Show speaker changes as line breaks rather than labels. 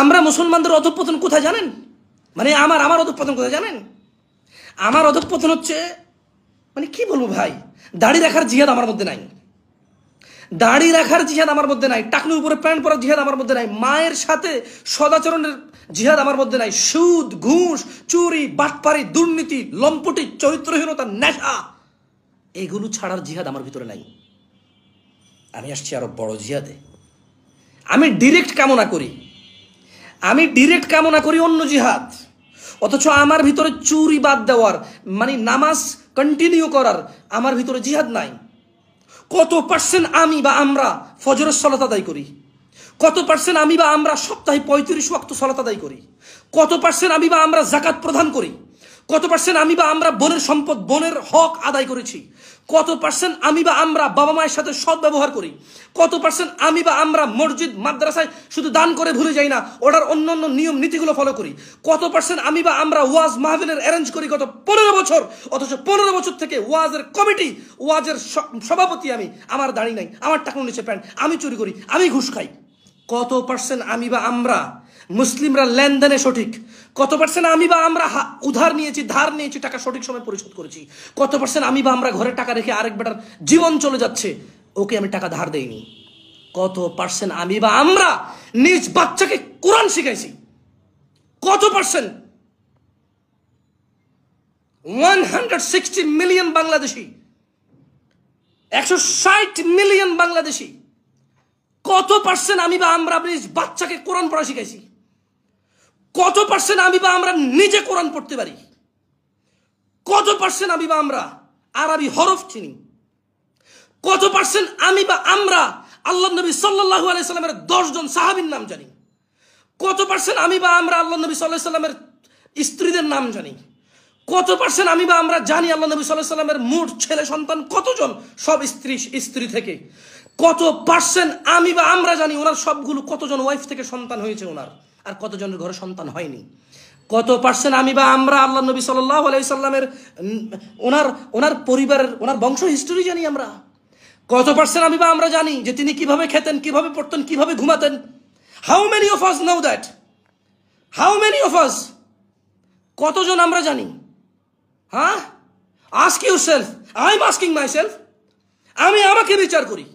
আমরা মুসলমানদের অধঃপতন কোথায় জানেন? মানে আমার অধঃপতন কোথায় জানেন? আমার অধঃপতন হচ্ছে, মানে কি বলবো ভাই, দাড়ি রাখার জিহাদ আমার মধ্যে নাই। দাড়ি রাখার জিহাদ আমার মধ্যে নাই। টাকনুর উপরে প্যান্ট পরার জিহাদ আমার মধ্যে নাই। মায়ের সাথে সদাচরণের জিহাদ আমার মধ্যে নাই। সুদ, ঘুষ, চুরি, বাটপারি, দুর্নীতি, লম্পটি, চরিত্রহীনতা, নেশা, এগুলো ছাড়ার জিহাদ আমার ভিতরে নাই। আমি আসছি আরো বড় জিহাদে। আমি ডিরেক্ট কামনা করি অন্য জিহাদ, অথচ আমার ভিতরে চুরি বাদ দেওয়ার, মানে নামাজ কন্টিনিউ করার আমার ভিতরে জিহাদ নাই। কত পার্সেন্ট আমি বা আমরা ফজরের সালাত আদায় করি? কত পার্সেন্ট আমি বা আমরা সপ্তাহে 35 ওয়াক্ত সালাত আদায় করি? কত পার্সেন্ট আমি বা আমরা যাকাত প্রদান করি? কত পার্সেন্ট আমি বা আমরা বোনের সম্পদ, বোনের হক আদায় করেছি? কত পার্সেন্ট আমি বা আমরা বাবা মায়ের সাথে সৎ ব্যবহার করি? কত পার্সেন্ট আমি বা আমরা মসজিদ মাদ্রাসায় শুধু দান করে ভুলে যাই না, ওটার অন্যান্য নিয়ম নীতিগুলো ফলো করি? কত পার্সেন্ট আমি বা আমরা ওয়াজ মাহফিলের অ্যারেঞ্জ করি গত 15 বছর, অথচ 15 বছর থেকে ওয়াজের কমিটি, ওয়াজের সভাপতি আমি, আমার দাড়ি নাই, আমার টাকা নিচে প্যান্ট, আমি চুরি করি, আমি ঘুষ খাই? কত পার্সেন্ট আমি বা আমরা মুসলিমরা লেনদেনে সঠিক? কত পার্সেন্ট আমি বা আমরা ধার নিয়েছি, টাকা সঠিক সময় পরিশোধ করেছি? কত পার্সেন্ট আমি বা আমরা ঘরে টাকা রেখে আরেক বেটার জীবন চলে যাচ্ছে, ওকে আমি টাকা ধার দেইনি? কত পার্সেন্ট আমি বা আমরা নিজ বাচ্চাকে কোরআন শিখাইছি? কত percent? 160 million Bangladeshi, 160 million Bangladeshi, কত পার্সেন্ট আমি বা আমরা নিজ বাচ্চাকে কোরআন পড়া শিখাইছি? কত পার্সেন্ট আমি বা আমরা নিজে কোরআন পড়তে পারি? কত পার্সেন্ট আমি বা আমরা আরবি হরফ চিনি? কত পার্সেন্ট আমি বা আমরা আল্লাহ নবী সাল্লাল্লাহু আলাইহি সাল্লামের 10 জন সাহাবীর নাম জানি? কত পার্সেন্ট আমি বা আমরা আল্লাহ নবী সাল্লাল্লাহু আলাইহি সাল্লামের স্ত্রীদের নাম জানি? কত পার্সেন্ট আমি বা আমরা জানি আল্লাহ নবী সাল্লাল্লাহু আলাইহি সাল্লামের মোট ছেলে সন্তান কতজন, সব স্ত্রী থেকে? কত পার্সেন্ট আমি বা আমরা জানি ওনার সবগুলো কতজন ওয়াইফ থেকে সন্তান হয়েছে ওনার, আর কতজনের ঘরে সন্তান হয়নি? কত পার্সেন্ট আমি বা আমরা আল্লাহ নবী সাল্লাল্লাহু আলাইহি সাল্লামের ওনার পরিবারের, ওনার বংশ হিস্টরি জানি আমরা? কত পার্সেন্ট আমি বা আমরা জানি যে তিনি কিভাবে খেতেন, কিভাবে পড়তেন, কিভাবে ঘুমাতেন? How many of us know that? How many of us? কতজন আমরা জানি? হ্যাঁ, ask yourself, I am asking myself. আমি আমাকে বিচার করি।